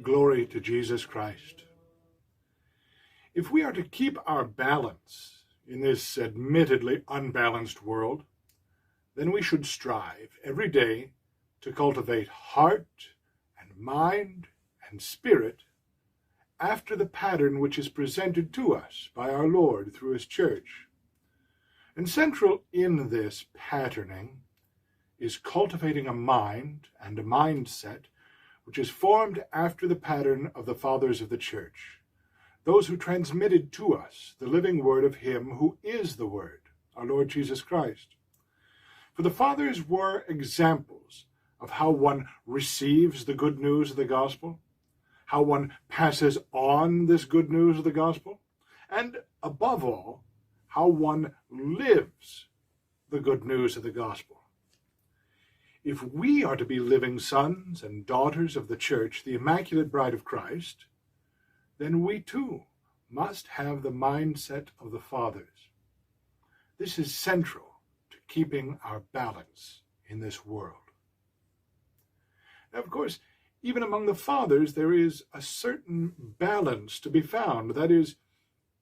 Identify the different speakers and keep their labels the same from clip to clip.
Speaker 1: Glory to Jesus Christ. If we are to keep our balance in this admittedly unbalanced world, then we should strive every day to cultivate heart and mind and spirit after the pattern which is presented to us by our Lord through his church. And central in this patterning is cultivating a mind and a mindset which is formed after the pattern of the fathers of the church, those who transmitted to us the living word of him who is the Word, our Lord Jesus Christ. For the fathers were examples of how one receives the good news of the gospel, how one passes on this good news of the gospel, and above all, how one lives the good news of the gospel. If we are to be living sons and daughters of the church, the Immaculate Bride of Christ, then we too must have the mindset of the fathers. This is central to keeping our balance in this world. Now, of course, even among the fathers, there is a certain balance to be found. That is,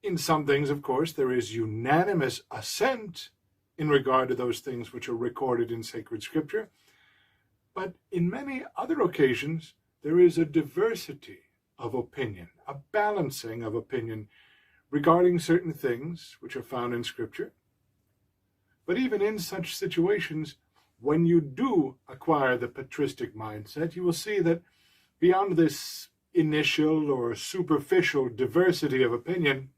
Speaker 1: in some things, of course, there is unanimous assent in regard to those things which are recorded in sacred scripture. But in many other occasions, there is a diversity of opinion, a balancing of opinion regarding certain things which are found in Scripture. But even in such situations, when you do acquire the patristic mindset, you will see that beyond this initial or superficial diversity of opinion,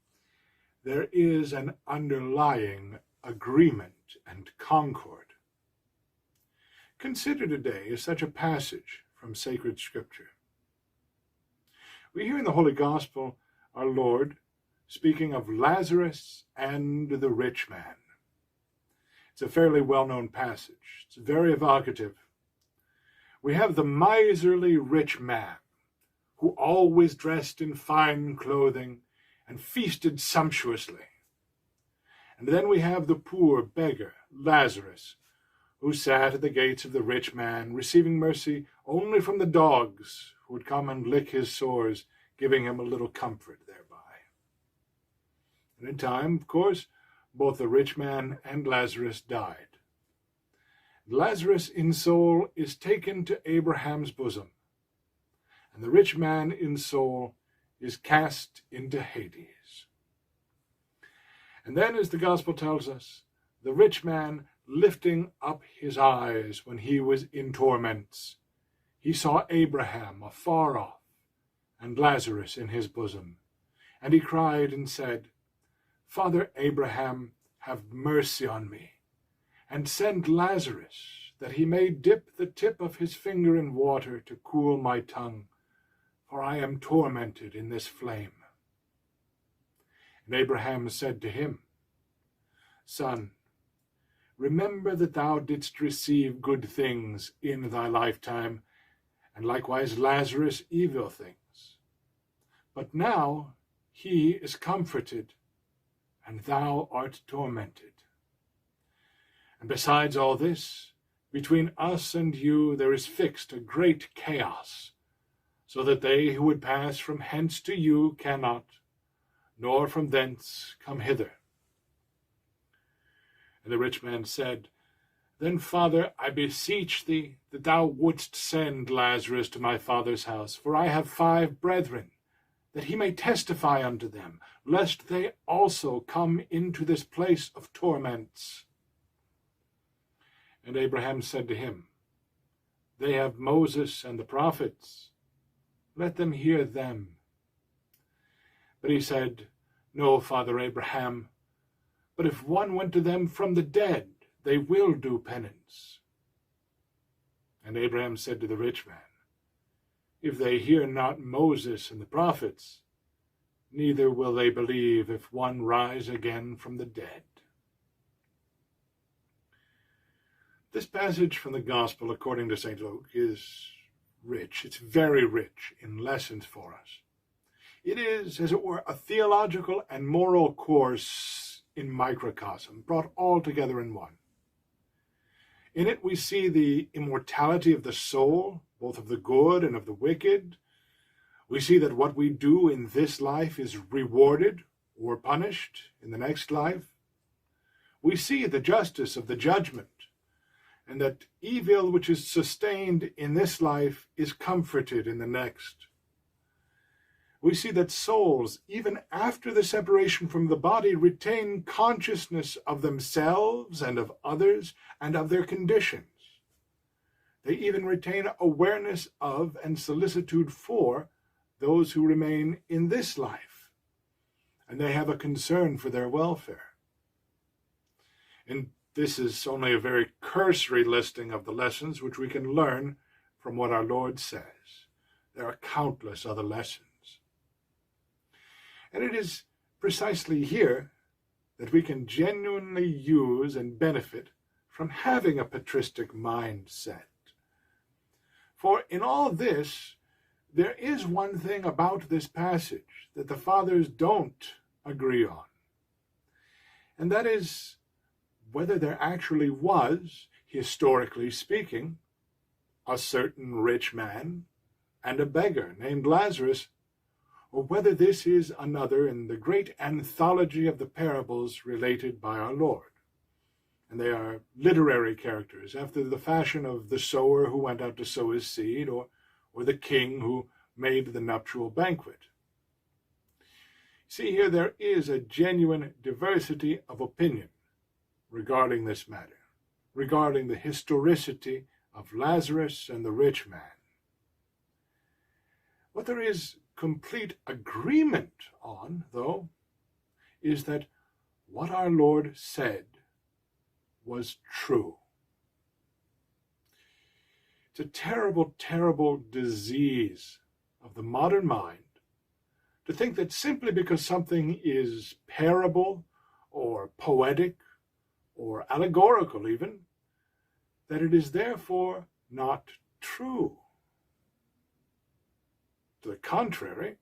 Speaker 1: there is an underlying agreement and concord. Consider today such a passage from sacred Scripture. We hear in the Holy Gospel our Lord speaking of Lazarus and the rich man. It's a fairly well-known passage. It's very evocative. We have the miserly rich man who always dressed in fine clothing and feasted sumptuously. And then we have the poor beggar, Lazarus, who sat at the gates of the rich man, receiving mercy only from the dogs who would come and lick his sores, giving him a little comfort thereby. And in time, of course, both the rich man and Lazarus died. Lazarus in soul is taken to Abraham's bosom, and the rich man in soul is cast into Hades. And then, as the Gospel tells us, the rich man, lifting up his eyes when he was in torments, he saw Abraham afar off and Lazarus in his bosom. And he cried and said, Father Abraham, have mercy on me, and send Lazarus, that he may dip the tip of his finger in water to cool my tongue, for I am tormented in this flame. And Abraham said to him, Son, remember that thou didst receive good things in thy lifetime, and likewise Lazarus evil things. But now he is comforted, and thou art tormented. And besides all this, between us and you there is fixed a great chaos, so that they who would pass from hence to you cannot, nor from thence come hither. And the rich man said, Then, Father, I beseech thee that thou wouldst send Lazarus to my father's house, for I have 5 brethren, that he may testify unto them, lest they also come into this place of torments. And Abraham said to him, They have Moses and the prophets. Let them hear them. But he said, No, Father Abraham, but if one went to them from the dead, they will do penance. And Abraham said to the rich man, If they hear not Moses and the prophets, neither will they believe if one rise again from the dead. This passage from the Gospel according to St. Luke is rich. It's very rich in lessons for us. It is, as it were, a theological and moral course in microcosm, brought all together in one. In it we see the immortality of the soul, both of the good and of the wicked. We see that what we do in this life is rewarded or punished in the next life. We see the justice of the judgment, and that evil which is sustained in this life is comforted in the next. We see that souls, even after the separation from the body, retain consciousness of themselves and of others and of their conditions. They even retain awareness of and solicitude for those who remain in this life, and they have a concern for their welfare. And this is only a very cursory listing of the lessons which we can learn from what our Lord says. There are countless other lessons. And it is precisely here that we can genuinely use and benefit from having a patristic mindset. For in all this, there is one thing about this passage that the fathers don't agree on, and that is whether there actually was, historically speaking, a certain rich man and a beggar named Lazarus, or whether this is another in the great anthology of the parables related by our Lord. And they are literary characters, after the fashion of the sower who went out to sow his seed, or the king who made the nuptial banquet. See here, there is a genuine diversity of opinion regarding this matter, regarding the historicity of Lazarus and the rich man. What there is complete agreement on, though, is that what our Lord said was true. It's a terrible, terrible disease of the modern mind to think that simply because something is parable or poetic or allegorical even, that it is therefore not true. To the contrary,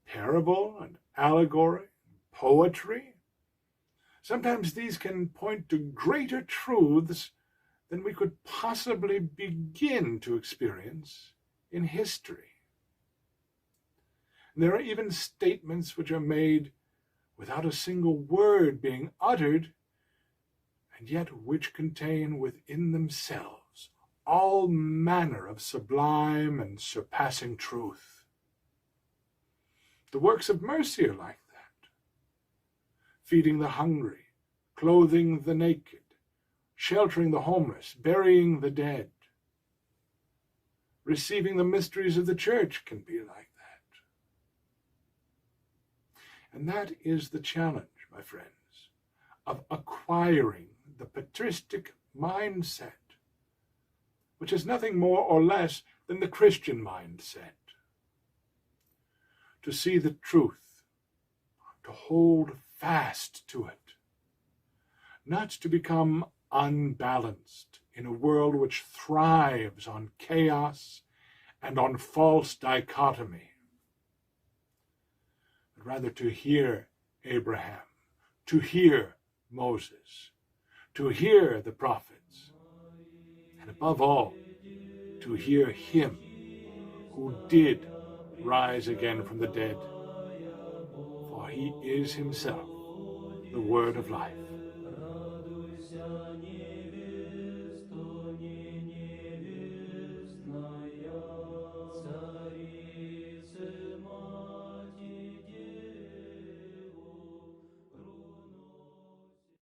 Speaker 1: parable and allegory, poetry, sometimes these can point to greater truths than we could possibly begin to experience in history. And there are even statements which are made without a single word being uttered, and yet which contain within themselves all manner of sublime and surpassing truth. The works of mercy are like that. Feeding the hungry, clothing the naked, sheltering the homeless, burying the dead. Receiving the mysteries of the church can be like that. And that is the challenge, my friends, of acquiring the patristic mindset, which is nothing more or less than the Christian mindset. To see the truth, to hold fast to it, not to become unbalanced in a world which thrives on chaos and on false dichotomy, but rather to hear Abraham, to hear Moses, to hear the prophets, and above all, to hear him who did rise again from the dead, for he is himself the word of life.